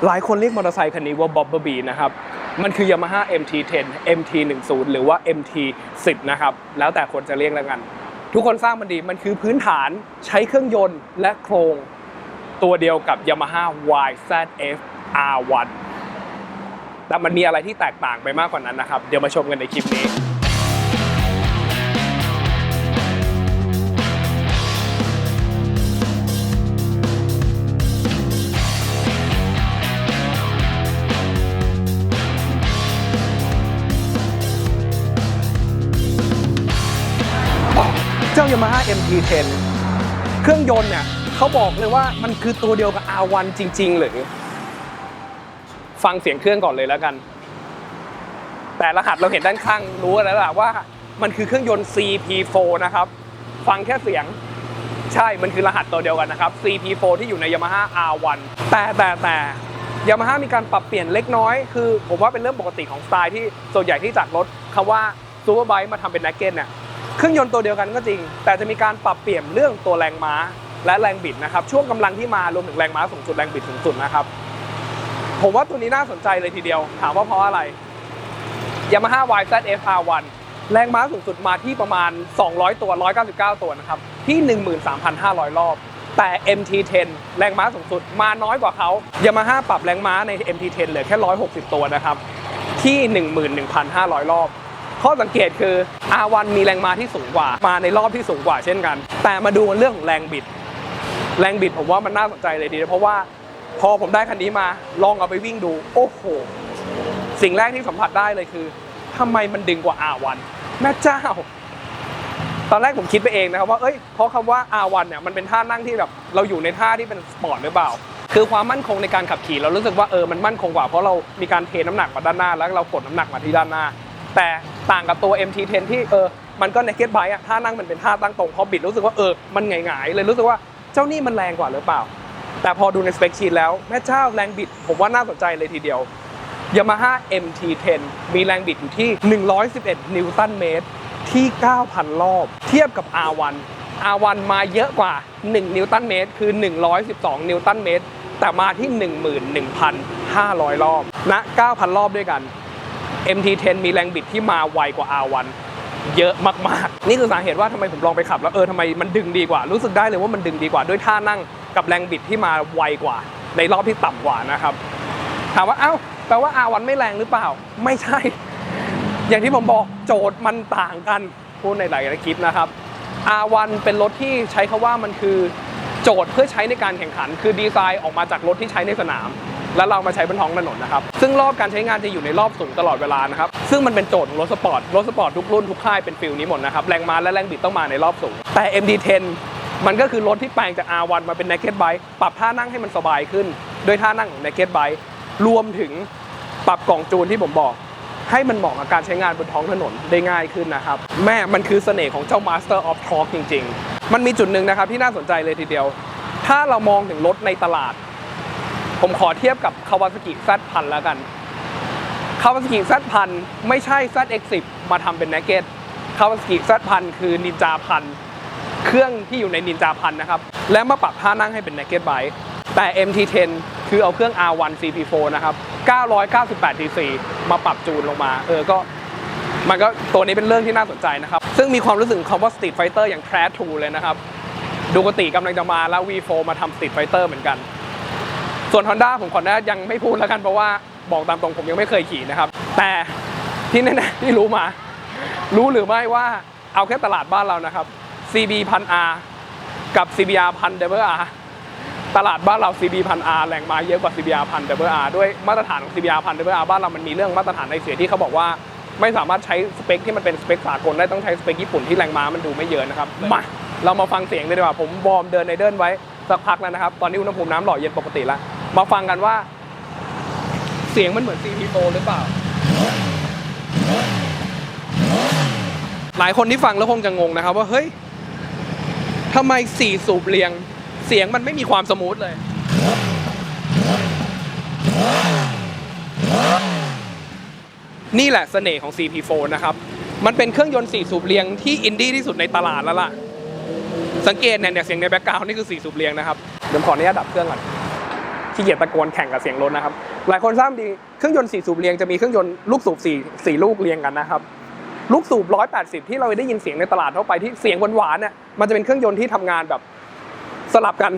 หลายคนเรียกมอเตอร์ไซค์คันนี้ว่า Bumblebee นะครับมันคือ Yamaha MT10 MT10 หรือว่า MT10 นะครับแล้วแต่คนจะเรียกแล้วกันทุกคนทราบมันดีมันคือพื้นฐานใช้เครื่องยนต์และโครงตัวเดียวกับ Yamaha YZF R1 แต่มันมีอะไรที่แตกต่างไปมากกว่านั้นนะครับเดี๋ยวมาชมกันในคลิปนี้เจ้า Yamaha MT10 เครื่องยนต์เนี่ยเขาบอกเลยว่ามันคือตัวเดียวกับ R1 จริงๆหรือฟังเสียงเครื่องก่อนเลยแล้วกันแต่รหัสเราเห็นด้านข้างรู้แล้วล่ะว่ามันคือเครื่องยนต์ CP4 นะครับฟังแค่เสียงใช่มันคือรหัสตัวเดียวกันนะครับ CP4 ที่อยู่ใน Yamaha R1 แต่ Yamaha มีการปรับเปลี่ยนเล็กน้อยคือผมว่าเป็นเรื่องปกติของสไตล์ที่ส่วนใหญ่ที่จากรถคำว่า Superbike มาทำเป็น Naked เนี่ยเครื่องยนต์ตัวเดียวกันก็จริงแต่จะมีการปรับเปลี่ยนเรื่องตัวแรงม้าและแรงบิดนะครับช่วงกำลังที่มารวมถึงแรงม้าสูงสุดแรงบิดสูงสุดนะครับผมว่าตัวนี้น่าสนใจเลยทีเดียวถามว่าเพราะอะไร Yamaha YZF R1 แรงม้าสูงสุดมาที่ประมาณ200ตัว199ตัวนะครับที่ 13,500 รอบแต่ MT10 แรงม้าสูงสุดมาน้อยกว่าเขา Yamaha ปรับแรงม้าใน MT10 เหลือแค่160ตัวนะครับที่ 11,500 รอบข้อสังเกตคือ R1 มีแรงม้าที่สูงกว่ามาในรอบที่สูงกว่าเช่นกันแต่มาดูเรื่องของแรงบิดผมว่ามันน่าสนใจเลยทีเดียวเพราะว่าพอผมได้คันนี้มาลองเอาไปวิ่งดูโอ้โหสิ่งแรกที่สัมผัสได้เลยคือทำไมมันดึงกว่า R1 แม่เจ้าตอนแรกผมคิดไปเองนะครับว่าเพราะคำว่า R1 เนี่ยมันเป็นท่านั่งที่แบบเราอยู่ในท่าที่เป็นสปอร์ตหรือเปล่าคือความมั่นคงในการขับขี่เรารู้สึกว่ามันมั่นคงกว่าเพราะเรามีการเทน้ำหนักมาด้านหน้าแล้วเรากดน้ำหนักมาที่ด้านหน้าแต่ต่างกับตัว MT10 ที่มันก็ naked bike อะท่านั่งมันเป็นท่าตั้งตรงพอบิดรู้สึกว่ามันหงายๆเลยรู้สึกว่าเจ้านี่มันแรงกว่าหรือเปล่าแต่พอดูในสเปคชีทแล้วแม่เจ้าแรงบิดผมว่าน่าสนใจเลยทีเดียว Yamaha MT10 มีแรงบิดอยู่ที่111นิวตันเมตรที่ 9,000 รอบเทียบกับ R1 มาเยอะกว่า1นิวตันเมตรคือ112นิวตันเมตรแต่มาที่ 11,500 รอบณ 9,000 รอบด้วยกัน MT10 มีแรงบิดที่มาไวกว่า R1 เยอะมากๆนี่คือสาเหตุว่าทำไมผมลองไปขับแล้วทำไมมันดึงดีกว่ารู้สึกได้เลยว่ามันดึงดีกว่าด้วยท่านั่งกับแรงบิดที่มาไวกว่าในรอบที่ต่ำกว่านะครับถามว่าแปลว่า R1 ไม่แรงหรือเปล่าไม่ใช่อย่างที่ผมบอกโจทย์มันต่างกันพูดในหลายๆคลิปนะครับ R1 เป็นรถที่ใช้คำว่ามันคือโจทย์เพื่อใช้ในการแข่งขันคือดีไซน์ออกมาจากรถที่ใช้ในสนามแล้วเรามาใช้บนท้องถนนนะครับซึ่งรอบการใช้งานจะอยู่ในรอบสูงตลอดเวลานะครับซึ่งมันเป็นโจทย์ของรถสปอร์ตทุกรุ่นทุกค่ายเป็นฟิลนี้หมดนะครับแรงม้าและแรงบิดต้องมาในรอบสูงแต่ MT10 มันก็คือรถที่แปลงจาก R1 มาเป็น naked bike ปรับท่านั่งให้มันสบายขึ้นโดยท่านั่งของ naked bike รวมถึงปรับกล่องจูนที่ผมบอกให้มันเหมาะกับการใช้งานบนท้องถนนได้ง่ายขึ้นนะครับแม่มันคือเสน่ห์ของเจ้า Master of Torque จริงๆมันมีจุดหนึ่งนะครับที่น่าสนใจเลยทีเดียวถ้าเรามองถึงรถในตลาดผมขอเทียบกับ Kawasaki Z1000 แล้วกัน Kawasaki Z1000 ไม่ใช่ ZX10 มาทำเป็น naked Kawasaki Z1000 คือ Ninja 1000เครื่องที่อยู่ใน Ninja 1000นะครับและมาปรับท่านั่งให้เป็น naked bike แต่ MT10 คือเอาเครื่อง R1 CP4 นะครับ998 cc มาปรับจูนลงมาก็มันก็ตัวนี้เป็นเรื่องที่น่าสนใจนะครับซึ่งมีความรู้สึกคำว่า Street Fighter อย่าง Crash 2 เลยนะครับดูกติกำลังจะมาแล้ว V4 มาทำ Street Fighter เหมือนกันส่วน Honda ผมขออนุญาตยังไม่พูดแล้วกันเพราะว่าบอกตามตรงผมยังไม่เคยขี่นะครับแต่ที่แน่ๆที่รู้หรือไม่ว่าเอาแค่ตลาดบ้านเรานะครับ CB 1000R กับ CBR 1000 WR ตลาดบ้านเรา CB 1000R แรงม้าเยอะกว่า CBR 1000 WR ด้วยมาตรฐานของ CBR 1000 WR บ้านเรามันมีเรื่องมาตรฐานไอเสียที่เขาบอกว่าไม่สามารถใช้สเปคที่มันเป็นสเปคสากลได้ต้องใช้สเปคญี่ปุ่นที่แรงม้ามันดูไม่เยอะนะครับมาเรามาฟังเสียงเลยดีกว่าผมวอร์มเดินไว้สักพักแล้วนะครับตอนนี้อุณหภูมิน้ำหล่อเย็นปกติแล้วมาฟังกันว่าเสียงมันเหมือน CP4 หรือเปล่าหลายคนที่ฟังแล้วคงจะงงนะครับว่าเฮ้ยทำไม4สูบเรียงเสียงมันไม่มีความสมูทเลยนี่แหละเสน่ห์ของ CP4 นะครับมันเป็นเครื่องยนต์4สูบเรียงที่อินดี้ที่สุดในตลาดแล้วล่ะสังเกตเนี่ยเสียงในแบ็คกราวด์นี่คือ4สูบเรียงนะครับเดี๋ยวขออนุญาตดับเครื่องก่อน ขี้เกียจตะโกนแข่งกับเสียงรถนะครับหลายคนทราบดีเครื่องยนต์4สูบเรียงจะมีเครื่องยนต์ลูกสูบ4ลูกเรียงกันนะครับลูกสูบ180ที่เราได้ยินเสียงในตลาดทั่วไปที่เสียงหวานๆเนี่ยมันจะเป็นเครื่องยนต์ที่ทำงานแบบสลับกัน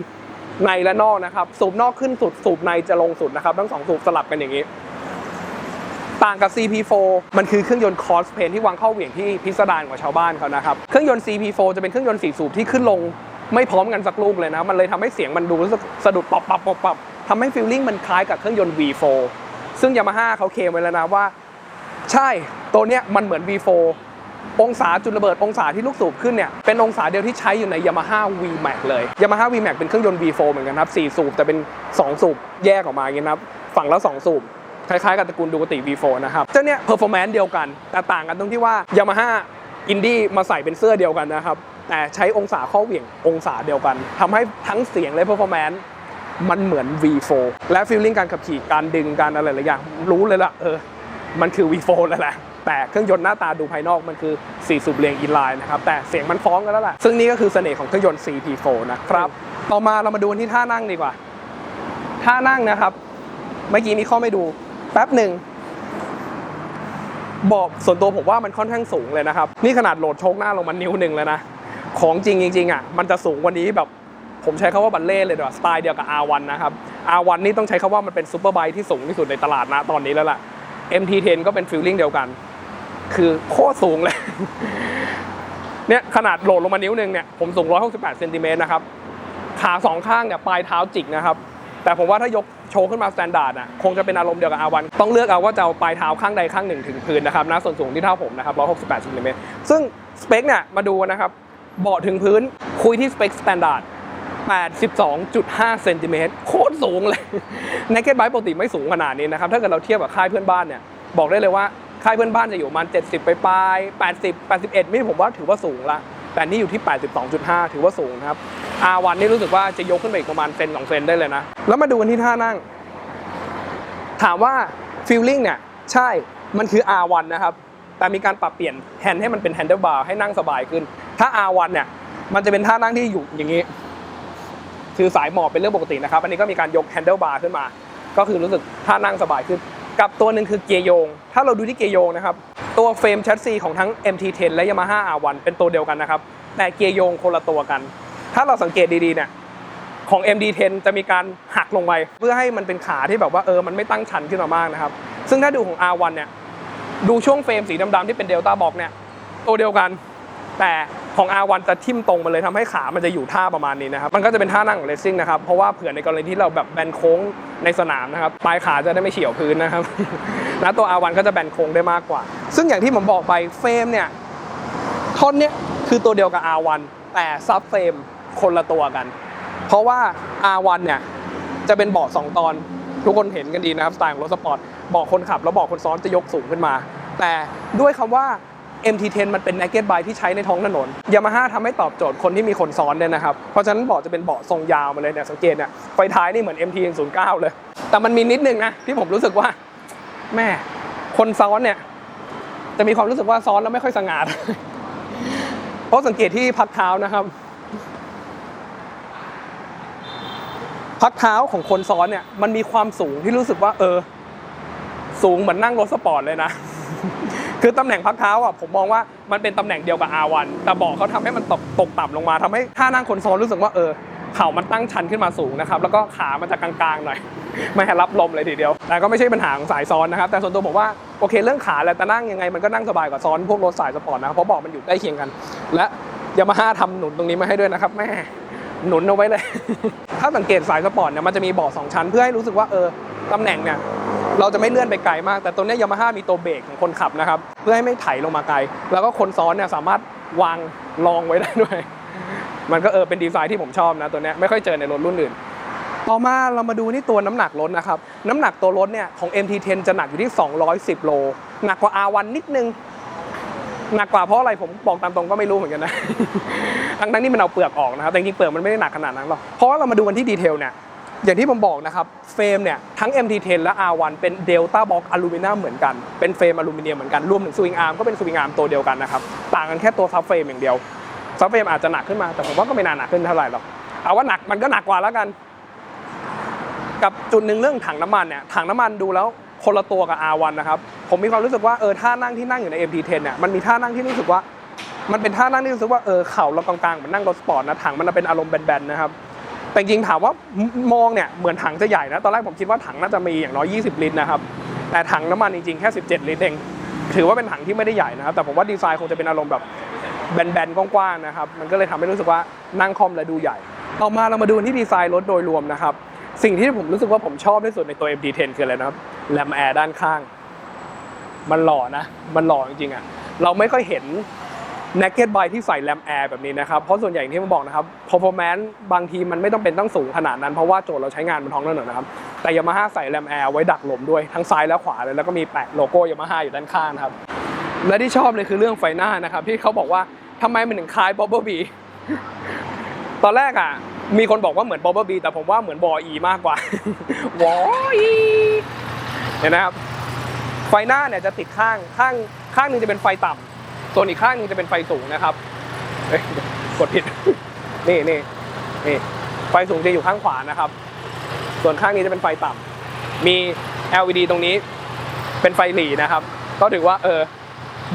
ในและนอกนะครับสูบนอกขึ้นสุดสูบในจะลงสุดนะครับทั้ง2สูบสลับกันอย่างนี้ต่างกับ CP4 มันคือเครื่องยนต์คอร์สเพนที่วางเข้าเหวี่ยงที่พิสดารกว่าชาวบ้านเขานะครับเครื่องยนต์ CP4 จะเป็นเครื่องยนต์4สูบที่ขึ้นลงไม่พร้อมกันสักลูกเลยนะมันเลยทำให้เสียงมันดูสะดุดปับทำให้ฟีลลิ่งมันคล้ายกับเครื่องยนต์ V4 ซึ่ง Yamaha เขาเคลมไว้แล้วนะว่าใช่ตัวเนี้ยมันเหมือน V4 องศาจุดระเบิดองศาที่ลูกสูบขึ้นเนี่ยเป็นองศาเดียวที่ใช้อยู่ใน Yamaha VMAX เลย Yamaha VMAX เป็นเครื่องยนต์ V4 เหมือนกันครับ4สูบแต่เป็น2สูบแยกออกมาอย่างนี้นะครับฝั่งละ2สูบคล้ายๆกับตระกูลดูคาติ V4 นะครับเจ้าเนี้ย performance เดียวกันแต่ต่างกันตรงที่ว่า Yamaha Indy มาใส่เป็นเสื้อเดียวกันนะครับแต่ใช้องศาข้อเหวี่ยงองศาเดียวกันทำให้ทั้งเสียงและ performance มันเหมือน V4 และ feeling การขับขี่การดึงการอะไรหลายอย่างรู้เลยล่ะมันคือ V4 แล้วแหละแต่เครื่องยนต์หน้าตาดูภายนอกมันคือ4สูบเรียงอินไลน์นะครับแต่เสียงมันฟ้องกันแล้วแหละซึ่งนี่ก็คือเสน่ห์ของเครื่องยนต์ CP4 นะครับต่อมาเรามาดูที่ท่านั่งดีกว่าท่านั่งนะครับเมื่อกี้มีข้อไม่ดูแป๊บหนึ่งบอกส่วนตัวผมว่ามันค่อนข้างสูงเลยนะครับนี่ขนาดโหลดโชคหน้าลงมานิ้วหนึ่งแล้วนะของจริงอ่ะมันจะสูงกว่านี้แบบผมใช้คำว่าบัลเล่เลยดีกว่าสไตล์เดียวกับ R1 นะครับ R1 นี่ต้องใช้คำว่ามันเป็นซูเปอร์ไบค์ที่สูงที่สุดในตลาดนะตอนนี้แล้วล่ะ MT10 ก็เป็นฟีลลิ่งเดียวกันคือโคตรสูงเลยเนี่ยขนาดโหลดลงมานิ้วหนึ่งเนี่ยผมสูง168เซนติเมตรนะครับขา2ข้างเนี่ยปลายเท้าจิกนะครับแต่ผมว่าถ้ายกโชว์ขึ้นมาสแตนดาร์ดอ่ะคงจะเป็นอารมณ์เดียวกับ R1 ต้องเลือกเอาว่าจะเอาปลายเท้าข้างใดข้างหนึ่งถึงพื้นนะครับนะส่วนสูงที่เท่าผมนะครับ168เซนติเมตรซึ่งสเปคเนี่ยมาดูนะครับเบาะถึงพื้นคุยที่สเปคสแตนดาร์ด82.5 เซนติเมตรโคตรสูงเลย Naked Bike ปกติไม่สูงขนาดนี้นะครับถ้าเกิดเราเทียบกับค่ายเพื่อนบ้านเนี่ยบอกได้เลยว่าค่ายเพื่อนบ้านจะอยู่ประมาณ70ปลาย80 81นี่ผมว่าถือว่าสูงละแต่นี่อยู่ที่ 82.5 ถือว่าสูงนะครับ R1 นี่รู้สึกว่าจะยกขึ้นไปอีกประมาณเซน2เซนได้เลยนะแล้วมาดูกันที่ท่านั่งถามว่า feeling เนี่ยใช่มันคือ R1 นะครับแต่มีการปรับเปลี่ยนแฮนด์ให้มันเป็น handlebar ให้นั่งสบายขึ้นถ้า R1 เนี่ยมันจะเป็นท่านั่งที่อยู่อย่างนี้คือสายหมอบเป็นเรื่องปกตินะครับอันนี้ก็มีการยก handlebar ขึ้นมาก็คือรู้สึกท่านั่งสบายขึ้นกับตัวหนึ่งคือเกียร์โยงถ้าเราดูที่เกียร์โยงนะครับตัวเฟรมแชสซีของทั้ง MT10 และ Yamaha R1 เป็นตัวเดียวกันนะครับแต่เกียร์โยงคนละตัวกันถ้าเราสังเกตดีๆเนี่ยของ MT10 จะมีการหักลงไปเพื่อให้มันเป็นขาที่แบบว่ามันไม่ตั้งชันขึ้นมามากนะครับซึ่งถ้าดูของ R1 เนี่ยดูช่วงเฟรมสีดำๆที่เป็นเดลต้าบ็อกเนี่ยตัวเดียวกันแต่ของ R1 จะทิ่มตรงมาเลยทำให้ขามันจะอยู่ท่าประมาณนี้นะครับมันก็จะเป็นท่านั่งของเรซซิ่งนะครับเพราะว่าเผื่อในกรณีที่เราแบบแบนโค้งในสนามนะครับปลายขาจะได้ไม่เฉี่ยวพื้นนะครับ นะตัว R1 ก็จะแบนโค้งได้มากกว่าซึ่งอย่างที่ผมบอกไปเฟรมเนี่ยท่อนเนี้ยคือตัวเดียวกับ R1 แต่ซับเฟรมคนละตัวกันเพราะว่า R1 เนี่ยจะเป็นเบาะ2ตอนทุกคนเห็นกันดีนะครับสไตล์ของรถสปอร์ตเบาะคนขับแล้วเบาะคนซ้อนจะยกสูงขึ้นมาแต่ด้วยคำว่าMT10 มันเป็น naked bike ที่ใช้ในท้องถนน Yamaha ทำให้ตอบโจทย์คนที่มีคนซ้อนเนี่ยนะครับเพราะฉะนั้นเบาะจะเป็นเบาะทรงยาวมาเลยเนี่ยสังเกตเนี่ยไฟท้ายนี่เหมือน MT09 เลยแต่มันมีนิดนึงนะที่ผมรู้สึกว่าแม่คนซ้อนเนี่ยจะมีความรู้สึกว่าซ้อนแล้วไม่ค่อยสง่า เพราะสังเกตที่พักเท้านะครับพักเท้าของคนซ้อนเนี่ยมันมีความสูงที่รู้สึกว่าสูงเหมือนนั่งรถสปอร์ตเลยนะ คือตำแหน่งพักเท้าอ่ะผมมองว่ามันเป็นตำแหน่งเดียวกับ R1 แต่เบาะเขาทำให้มันตกต่ำลงมาทำให้ท่านั่งคนซ้อนรู้สึกว่าเข่ามันตั้งชันขึ้นมาสูงนะครับแล้วก็ขามันจะกลางๆหน่อยไม่ให้รับลมเลยทีเดียวแต่ก็ไม่ใช่ปัญหาของสายซ้อนนะครับแต่ส่วนตัวผมว่าโอเคเรื่องขาแหละแต่นั่งยังไงมันก็นั่งสบายกว่าซ้อนพวกรถสายสปอร์ตนะเพราะเบาะมันอยู่ใกล้เคียงกันและ Yamaha ทำหนุนตรงนี้มาให้ด้วยนะครับแม่หนุนเอาไว้เลย ถ้าสังเกตสายสปอร์ตเนี่ยมันจะมีเบาะ2ชั้นเพื่อให้รู้สึกว่าตำแหน่งเนี่ยเราจะไม่เลื่อนไปไกลมากแต่ตัวนี้ Yamaha มีตัวเบรกของคนขับนะครับเพื่อให้ไม่ไถลงมาไกลแล้วก็คนซ้อนเนี่ยสามารถวางรองไว้ได้ด้วยมันก็เป็นดีไซน์ที่ผมชอบนะตัวนี้ไม่ค่อยเจอในรถรุ่นอื่นต่อมาเรามาดูที่ตัวน้ำหนักรถนะครับน้ำหนักตัวรถเนี่ยของ MT10 จะหนักอยู่ที่210โลหนักกว่า R1 นิดนึงหนักกว่าเพราะอะไรผมบอกตามตรงก็ไม่รู้เหมือนกันนะ ทั้งที่มันเอาเปลือกออกนะครับแต่จริงๆเปลือกมันไม่ได้หนักขนาดนั้นหรอกเพราะว่าเรามาดูกันที่ดีเทลเนี่ยอย่างที่ผมบอกนะครับเฟรมเนี่ยทั้ง MT10 และ R1 เป็น Delta Box อลูมิเนียมเหมือนกันเป็นเฟรมอลูมิเนียมเหมือนกันรวมถึงสวิงอาร์มก็เป็นสวิงอาร์มตัวเดียวกันนะครับต่างกันแค่ตัวซับเฟรมอย่างเดียวซับเฟรมอาจจะหนักขึ้นมาแต่ผมว่าก็ไม่น่าหนักขึ้นเท่าไหร่หรอกเอาว่าหนักมันก็หนักกว่าแล้วกัน กับจุดหนึ่งเรื่องถังน้ำมันเนี่ยถังน้ำมันดูแล้วคนละตัวกับ R1 นะครับผมมีความรู้สึกว่าท่านั่งที่นั่งอยู่ใน MT10 เนี่ยมันมีท่านั่งที่รู้สึกว่ามันเป็นท่านั่งที่รู้สึกว่าเข่าเรากลางๆเหมือนนั่งรถสปอร์ตนะถังมันเป็นอารมณ์แบนๆนะครับแต่จริงถามว่ามองเนี่ยเหมือนถังจะใหญ่นะตอนแรกผมคิดว่าถังน่าจะมีอย่างน้อย20 ลิตรนะครับแต่ถังน้ำมันจริงๆแค่17 ลิตรเองถือว่าเป็นถังที่ไม่ได้ใหญ่นะครับแต่ผมว่าดีไซน์คงจะเป็นอารมณ์แบบแบนๆกว้างๆนะครับมันก็เลยทำให้รู้สึกว่านั่งคอมและดูใหญ่ต่อมาเรามาดูที่ดีไซน์รถโดยรวมนะครับสิ่งที่ผมรู้สึกว่าผมชอบที่สุดในตัว MT10 คืออะไรนะครับแรมแอร์ด้านข้างมันหล่อนะมันหล่อจริงๆอ่ะเราไม่ค่อยเห็น Naked Bike ที่ใส่แรมแอร์แบบนี้นะครับเพราะส่วนใหญ่อย่างที่ผมบอกนะครับ performance บางทีมันไม่ต้องเป็นต้องสูงขนาดนั้นเพราะว่าโจทย์เราใช้งานบนท้องถนนนะครับแต่ Yamaha ใส่แรมแอร์ไว้ดักลมด้วยทั้งซ้ายและขวาเลยแล้วก็มีแปะโลโก้ Yamaha อยู่ด้านข้างนะครับและที่ชอบเลยคือเรื่องไฟหน้านะครับที่เขาบอกว่าทำไมมันถึงคล้าย Bobber B ตอนแรกอ่ะมีคนบอกว่าเหมือน Bobber B แต่ผมว่าเหมือนบออีมากกว่าวออีเห็นนะครับไฟหน้าเนี่ยจะติดข้างนึงจะเป็นไฟต่ำส่วนอีกข้างนึงจะเป็นไฟสูงนะครับกดผิดนี่ไฟสูงจะอยู่ข้างขวานะครับส่วนข้างนี้จะเป็นไฟต่ำมี LED ตรงนี้เป็นไฟหลีนะครับก็ถือว่า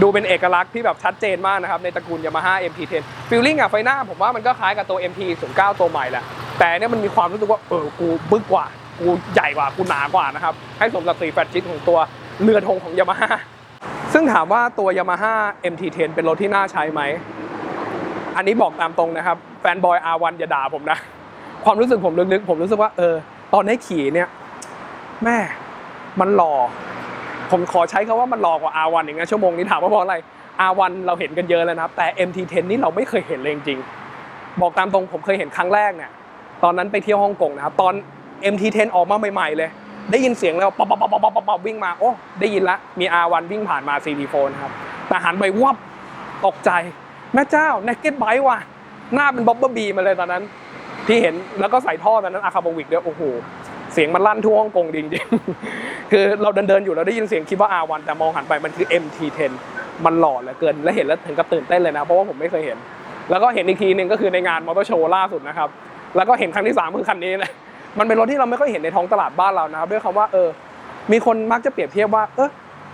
ดูเป็นเอกลักษณ์ที่แบบชัดเจนมากนะครับในตระกูล Yamaha MT10 ฟีลลิ่งไฟหน้าผมว่ามันก็คล้ายกับตัว MT09 ตัวใหม่แหละแต่เนี่ยมันมีความรู้สึกว่ากูบึกกว่ากูใหญ่กว่ากูหนากว่านะครับให้สมศักดิ์ศรีแฟลตชิพของตัวเรือธงของ Yamaha ซึ่งถามว่าตัว Yamaha MT10 เป็นรถที่น่าใช้ไหมอันนี้บอกตามตรงนะครับแฟนบอย R1 อย่าด่าผมนะความรู้สึกผมลึกๆผมรู้สึกว่าตอนให้ขี่เนี่ยแม่มันหล่อผมขอใช้คำว่ามันหล่อกว่า R1 อย่างเงี้ยชั่วโมงนี้ถามว่าเพราะอะไร R1 เราเห็นกันเยอะแล้วนะครับแต่ MT10 นี่เราไม่เคยเห็นเลยจริงๆบอกตามตรงผมเคยเห็นครั้งแรกเนี่ยตอนนั้นไปเที่ยวฮ่องกงนะครับตอน MT10 ออกมาใหม่ๆเลยได้ยินเสียงแล้วป๊อปวิ่งมาโอ้ได้ยินละมี R1 วิ่งผ่านมา CT4 นะครับแต่หันไปวับตกใจแม่เจ้า Naked Bike ว่ะหน้าเป็นBobber Bมาเลยตอนนั้นที่เห็นแล้วก็ใส่ท่อตอนนั้นอาคาโบวิกด้วยโอ้โหเสียงมันลั่นทั่วฮ่องกงจริงๆคือเราเดินอยู่เราได้ยินเสียงคิดว่า R1 แต่มองหันไปมันคือ MT10 มันหล่อเหลือเกินและเห็นแล้วถึงกับตื่นเต้นเลยนะเพราะว่าผมไม่เคยเห็นแล้วก็เห็นอีกทีนึงก็คือในงานมอเตอร์โชว์ล่าสุดนะครับแล้วก็เห็นครั้งที่3คือคันนี้เลยมันเป็นรถที่เราไม่ค่อยเห็นในท้องตลาดบ้านเรานะครับด้วยคำว่ามีคนมักจะเปรียบเทียบว่า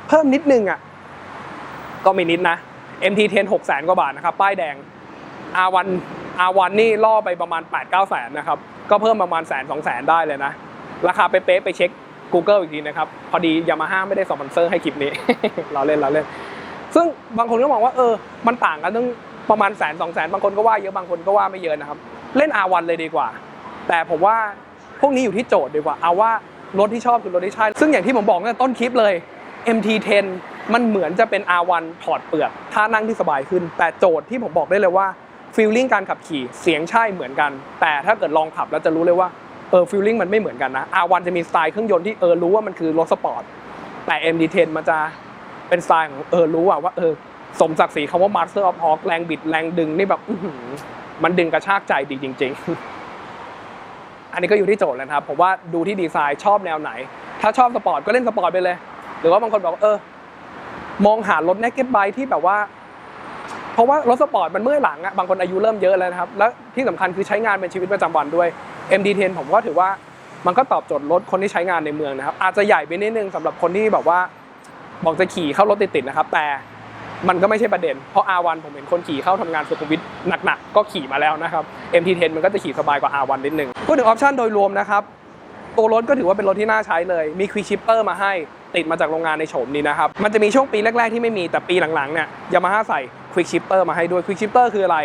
เพิ่มนิดนึงอ่ะก็ไม่นิดนะ MT10 600,000 กว่าบาทนะครับป้ายแดง R1 นี่ล่อไปประมาณ 8-9 แสนนะครับก็เพิ่มประมาณ100,000-200,000ได้เลยนะราคาเป๊ะๆไปเช็ค Google อีกทีนะครับพอดี Yamaha ไม่ได้สปอนเซอร์ให้คลิปนี้ เราเล่นซึ่งบางคนก็บอกว่ามันต่างกันตั้งประมาณ100,000-200,000บางคนก็ว่าเยอะบางคนก็ว่าไม่เยอะนะครับเล่น R1 เลยดีกว่าแต่ผมว่าพวกนี้อยู่ที่โจทย์ดีกว่าเอาว่ารถที่ชอบคือรถที่ใช่ซึ่งอย่างที่ผมบอกตั้งแต่ต้นคลิปเลย MT10 มันเหมือนจะเป็น R1 ถอดเปลือกท่านั่งที่สบายขึ้นแต่โจทย์ที่ผมบอกได้เลยว่าฟีลลิ่งการขับขี่เสียงใช่เหมือนกันแต่ถ้าเกิดลองขับแล้วจะรู้เลยว่าฟีลลิ่งมันไม่เหมือนกันนะ R1 จะมีสไตล์เครื่องยนต์ที่รู้ว่ามันคือรถสปอร์ตแต่ MT10 มันจะเป็นสไตล์ของรู้ว่าสมศักดิ์ศรีคำว่า Master of Torque แรงบิดแรงดึงนี่แบบมันดึงกระชากใจดีจริงๆอันนี้ก็อยู่ที่โจทย์แล้วครับผมว่าดูที่ดีไซน์ชอบแนวไหนถ้าชอบสปอร์ตก็เล่นสปอร์ตไปเลยหรือว่าบางคนบอกว่ามองหารถ Naked Bike ที่แบบว่าเพราะว่ารถสปอร์ตมันเมื่อยหลังบางคนอายุเริ่มเยอะแล้วนะครับและที่สำคัญคือใช้งานเป็นชีวิตประจำวันด้วย MT10 ผมก็ถือว่ามันก็ตอบโจทย์รถคนที่ใช้งานในเมืองนะครับอาจจะใหญ่ไปนิดนึงสำหรับคนที่แบบว่าบอกจะขี่เข้ารถติดๆนะครับแต่มันก็ไม่ใช่ประเด็นเพราะ R1 ผมเห็นคนขี่เข้าทำงานสุขุมวิทหนักๆก็ขี่มาแล้วนะครับ MT10 มันก็จะขี่สบายกว่า R1 นิดนึงพูดถึงออปชั่นโดยรวมนะครับตัวรถก็ถือว่าเป็นรถที่น่าใช้เลยมี Quick Shifter มาให้ติดมาจากโรงงานในโฉมนี้นะครับมันจะมีช่วงปีแรกๆที่ไม่มีแต่ปีหลังๆเนี่ย Yamaha ใส่ Quick Shifter มาให้ด้วย Quick Shifter คืออะไร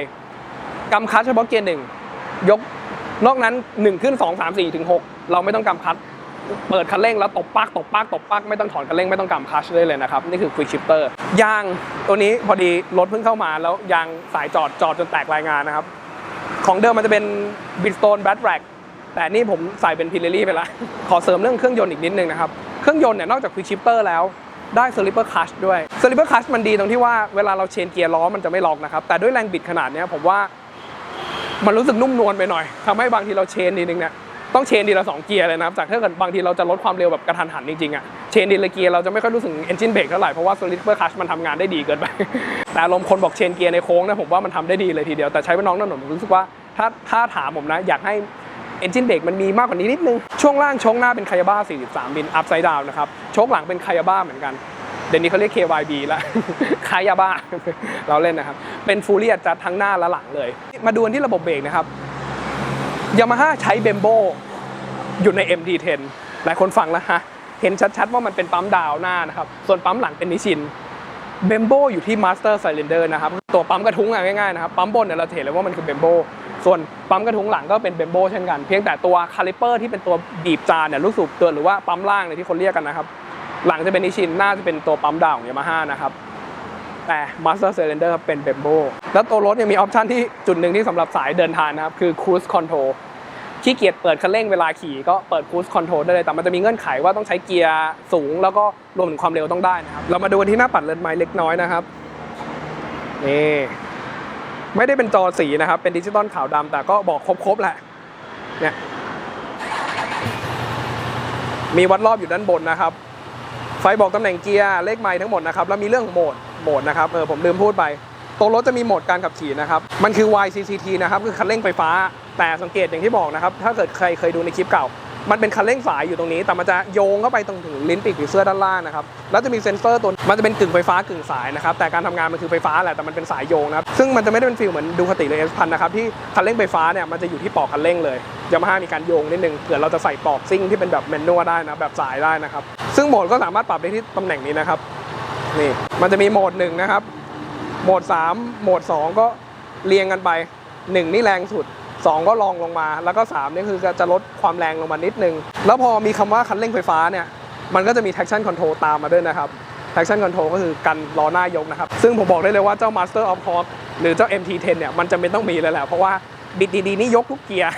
กำคัตเฉพาะเกียร์1ยกนอกนั้น1ขึ้น2 3 4ถึง6เราไม่ต้องกำคัตเปิดคันเร่งแล้วตบปักไม่ต้องถอนคันเร่งไม่ต้องกำคัตได้เลยนะครับนี่คือ Quick Shifter ยางตัวนี้พอดีรถเพิ่งเข้ามาแล้วยางสายจอดจนแตกรายงานนะครับของเดิมมันจะเป็น Bridgestone Bad Rack แต่นี่ผมใส่เป็น Pirelli ไปแล้วขอเสริมเรื่องเครื่องยนต์อีกนิดนึงนะครับเครื่องยนต์เนี่ยนอกจาก Quick Shifter แล้วได้ Slipper Clutch ด้วย Slipper Clutch มันดีตรงที่ว่าเวลาเราเชนเกียร์ล้อมันจะไม่ล็อกนะครับแต่ด้วยแรงบิดขนาดนี้ผมว่ามันรู้สึกนุ่มนวลไปหน่อยทำให้บางทีเราเชนทีนึงเนี่ยต้องเชนทีละ2เกียร์เลยนะครับจากถ้าเกิดบางทีเราจะลดความเร็วแบบกระทันหันจริงๆเชนทีละเกียร์เราจะไม่ค่อยรู้สึก engine brake เท่าไหร่เพราะว่า Slipper Clutch มันทำงานได้ดีเกินไป แต่อารมณ์คนบอกเชนเกียร์ในโค้งนะผมว่ามันทำได้ดีเลยทีเดียวแต่ใช้เป็นน้องถนนผมรู้สึกว่าถ้าถามผมนะอยากให้ engine brake มันมีมากกว่านี้นิดนึงช่วงล่างโชคหน้าเป็นคายาบ้า43 มิล upside down นะครับโชคหลังเป็นคายาบ้าเหมือนกันเดี๋ยวนี้เขาเรียก KYB แล้ว คายาบ้า เราเล่นนะครับเป็น fully adjust ทั้งหน้าและหลังเลยมาดูที่ระบบเบรกนะครับ Yamaha ใช้เบมโบอยู่ใน MT10 หลายคนฟังแล้วฮะเห็นชัดๆว่ามันเป็นปั๊มดาวหน้านะครับส่วนปั๊มหลังเป็นนิชินเบมโบอยู่ที่ Master Cylinder นะครับตัวปั๊มกระทุ้งง่ายๆนะครับปั๊มบนเนี่ยเราเห็นเลยว่ามันคือเบมโบส่วนปั๊มกระทุ้งหลังก็เป็นเบมโบเช่นกันเพียงแต่ตัวคาลิเปอร์ที่เป็นตัวบีบจานเนี่ยลูกสูบตัวหรือว่าปั๊มล่างเนี่ยที่คนเรียกกันนะครับหลังจะเป็นนิชินหน้าจะเป็นตัวปั๊มดาวของ Yamaha นะครับแต่ Master Cylinder เป็นเบมโบแล้วตัวรถยังมีออปชันที่จุดหนึ่งที่สำหรับสายเดินทางนะครับคือ Cruise Controlขี้เกียจเปิดคันเร่งเวลาขี่ก็เปิด Cruise Control ได้เลยแต่มันจะมีเงื่อนไขว่าต้องใช้เกียร์สูงแล้วก็รวมถึงความเร็วต้องได้นะครับเรามาดูกันที่หน้าปัดเรือนไม้เล็กน้อยนะครับนี่ไม่ได้เป็นจอสีนะครับเป็นดิจิตอลขาวดำแต่ก็บอกครบแหละเนี่ยมีวัดรอบอยู่ด้านบนนะครับไฟบอกตำแหน่งเกียร์เลขไมล์ทั้งหมดนะครับแล้วมีเรื่องของโหมดนะครับผมลืมพูดไปตัวรถจะมีโหมดการขับขี่นะครับมันคือ YCCT นะครับคือคันเร่งไฟฟ้าแต่สังเกตอย่างที่บอกนะครับถ้าเกิดใครเคยดูในคลิปเก่ามันเป็นคันเร่งสายอยู่ตรงนี้แต่มันจะโยงเข้าไปตรงถึงลิ้นปีกผีเสื้อด้านล่างนะครับแล้วจะมีเซ็นเซอร์ตัวมันจะเป็นกึ่งไฟฟ้ากึ่งสายนะครับแต่การทำงานมันคือไฟฟ้าแหละแต่มันเป็นสายโยงนะครับซึ่งมันจะไม่ได้เป็นฟีลเหมือนดูคติหรือ S1000 นะครับที่คันเร่งไฟฟ้าเนี่ยมันจะอยู่ที่ปลอกคันเร่งเลยYamahaมีการโยงนิดนึงเผื่อเราจะใส่ปลอกซิ่งที่เป็นแบบแมนนวลได้นะแบบสายได้นะครับซึ่งโหมดก็สามารถปรับได้ที่ตำแหน่งนี้นะครับนี่มันจะมีโหมด1นะครับโหมด3โหมด2ก็เรียงกันไป1นี่แรงสุด2ก็ลองลงมาแล้วก็3นี่คือจะลดความแรงลงมานิดนึงแล้วพอมีคำว่าคันเร่งไฟฟ้าเนี่ยมันก็จะมี traction control ตามมาด้วยนะครับ traction control ก็คือกันล้อหน้ายกนะครับซึ่งผมบอกได้เลยว่าเจ้า Master of Torque หรือเจ้า MT10 เนี่ยมันจำเป็นต้องมีเลยแหละเพราะว่าบิดดีๆนี่ยกทุกเกียร์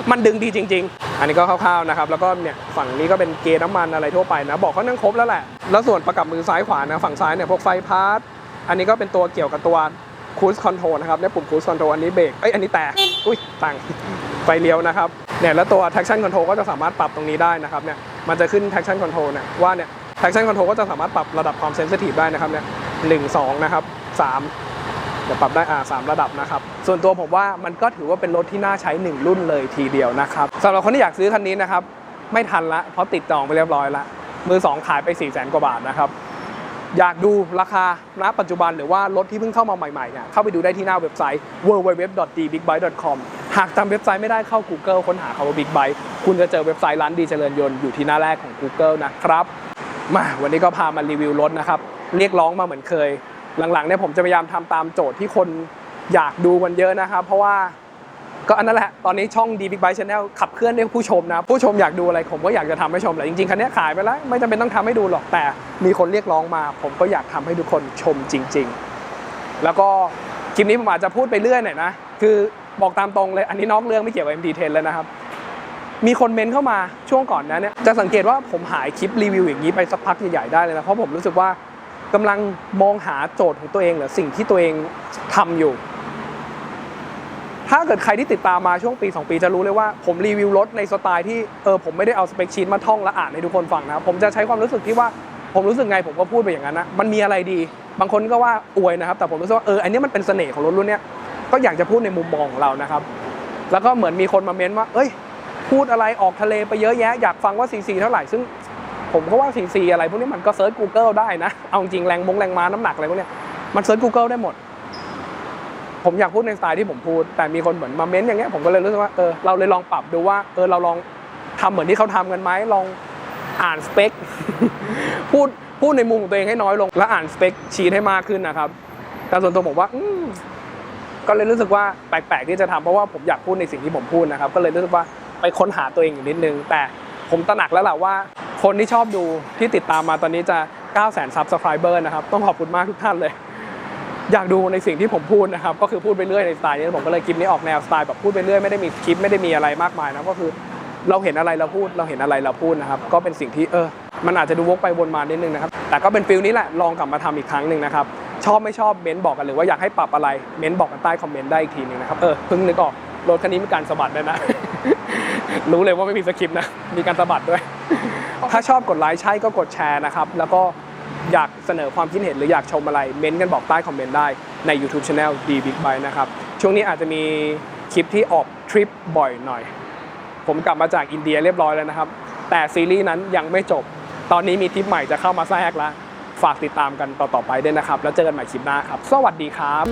มันดึงดีจริงๆอันนี้ก็คร่าวๆนะครับแล้วก็เนี่ยฝั่งนี้ก็เป็นเกียร์น้ำมันอะไรทั่วไปนะบอกเขานั่งครบแล้วแหละแล้วส่วนประกับมือซ้ายขวานะฝั่งซ้ายเนี่ยพวกไฟพาร์ทอันนี้ก็เป็นตัวเกี่ยวกับตัวCruise Control นะครับเนี่ยปุ่ม Cruise Control อันนี้เบรกอันนี้แต่ต่างไฟเลี้ยวนะครับเนี่ยแล้วตัว Traction Control ก็จะสามารถปรับตรงนี้ได้นะครับเนี่ยมันจะขึ้น Traction Control เนี่ยว่าเนี่ย Traction Control ก็จะสามารถปรับระดับความ Sensitive ได้นะครับเนี่ย1 2นะครับ3เดี๋ยวปรับได้3ระดับนะครับส่วนตัวผมว่ามันก็ถือว่าเป็นรถที่น่าใช้1รุ่นเลยทีเดียวนะครับสำหรับคนที่อยากซื้อคันนี้นะครับไม่ทันละเพราะติดจองไปเรียบร้อยละมือ2ขายไป 400,000 กว่าบาทนะครับอยากดูราคาณปัจจุบันหรือว่ารถที่เพิ่งเข้ามาใหม่ๆเนี่ยเข้าไปดูได้ที่หน้าเว็บไซต์ www.dbigbike.com หากจำเว็บไซต์ไม่ได้เข้า Google ค้นหาคำว่า Big Bike คุณจะเจอเว็บไซต์ร้านดีเจริญยนต์อยู่ที่หน้าแรกของ Google นะครับมาวันนี้ก็พามารีวิวรถนะครับเรียกร้องมาเหมือนเคยหลังๆเนี่ยผมจะพยายามทำตามโจทย์ที่คนอยากดูกันเยอะนะครับเพราะว่าก็อันนั้นแหละตอนนี้ช่อง D Big Bike Channel ขับเคลื่อนด้วยผู้ชมนะผู้ชมอยากดูอะไรผมก็อยากจะทำให้ชมแหละจริงๆคันนี้ขายไปแล้วไม่จำเป็นต้องทำให้ดูหรอกแต่มีคนเรียกร้องมาผมก็อยากทำให้ทุกคนชมจริงๆแล้วก็คลิปนี้ผมอาจจะพูดไปเรื่อยหน่อยนะคือบอกตามตรงเลยอันนี้นอกเรื่องไม่เกี่ยวกับ MT10 เลยนะครับมีคนเมนเข้ามาช่วงก่อนนั้นเนี่ยจะสังเกตว่าผมหายคลิปรีวิวอย่างนี้ไปสักพักใหญ่ๆได้เลยนะเพราะผมรู้สึกว่ากำลังมองหาโจทย์ของตัวเองหรือสิ่งที่ตัวเองทำอยู่ถ้าเกิดใครที่ติดตามมาช่วงปี2ปีจะรู้เลยว่าผมรีวิวรถในสไตล์ที่ผมไม่ได้เอาสเปคชีทมาท่องและอ่านให้ทุกคนฟังนะผมจะใช้ความรู้สึกที่ว่าผมรู้สึกไงผมก็พูดไปอย่างนั้นนะมันมีอะไรดีบางคนก็ว่าอวยนะครับแต่ผมรู้สึกว่าอันนี้มันเป็นเสน่ห์ของรถรุ่นนี้ก็อยากจะพูดในมุมมองของเรานะครับแล้วก็เหมือนมีคนมาเม้นว่าพูดอะไรออกทะเลไปเยอะแยะอยากฟังว่าซีเท่าไหร่ซึ่งผมก็ว่าซีอะไรพวกนี้มันก็เซิร์ช Google ได้นะเอาจริงแรงม้าน้ำหนักอะไรพวกนี้มันเซิร์ช Google ได้หมดผมอยากพูดในสไตล์ที่ผมพูดแต่มีคนเหมือนมาเม้นอย่างเงี้ยผมก็เลยรู้สึกว่าเราเลยลองปรับดูว่าเราลองทำเหมือนที่เขาทำกันไหมลองอ่านสเปค พูดในมุมของตัวเองให้น้อยลงแล้วอ่านสเปคชีทให้มากขึ้นนะครับแต่ส่วนตัวผมว่าก็เลยรู้สึกว่าแปลกๆที่จะทำเพราะว่าผมอยากพูดในสิ่งที่ผมพูดนะครับก็เลยรู้สึกว่าไปค้นหาตัวเองอยู่นิดนึงแต่ผมตระหนักแล้วแหละว่าคนที่ชอบดูที่ติดตามมาตอนนี้จะ 900,000 Subscriber นะครับต้องขอบคุณมากทุกท่านเลยอยากดูในสิ่งที่ผมพูดนะครับก็คือพูดไปเรื่อยในสไตล์นี้ผมก็เลยคลิปนี้ออกแนวสไตล์แบบพูดไปเรื่อยไม่ได้มีคลิปไม่ได้มีอะไรมากมายนะก็คือเราเห็นอะไรเราพูดเราเห็นอะไรเราพูดนะครับก็เป็นสิ่งที่มันอาจจะดูวกไปวนมานิดนึงนะครับแต่ก็เป็นฟิลนี้แหละลองกลับมาทำอีกครั้งหนึ่งนะครับชอบไม่ชอบเม้นบอกกันหรือว่าอยากให้ปรับอะไรเม้นบอกกันใต้คอมเมนต์ได้อีกทีนึงนะครับเพิ่งนึกออกรถคันนี้มีการสะบัดด้วยนะ รู้เลยว่าไม่มีสคริปต์นะมีการสะบัดด้วย ถ้าชอบกดไลค์ใช่ก็กดแชร์นะครับแล้วก็อยากเสนอความคิดเห็นหรืออยากชมอะไรเม้นกันบอกใต้คอมเมนต์ได้ใน YouTube Channel D Big Bike นะครับช่วงนี้อาจจะมีคลิปที่ออกทริปบ่อยหน่อย ผมกลับมาจากอินเดียเรียบร้อยแล้วนะครับแต่ซีรีส์นั้นยังไม่จบตอนนี้มีทริปใหม่จะเข้ามาแทรกแล้วฝากติดตามกันต่อไปด้วยนะครับแล้วเจอกันใหม่คลิปหน้าครับสวัสดีครับ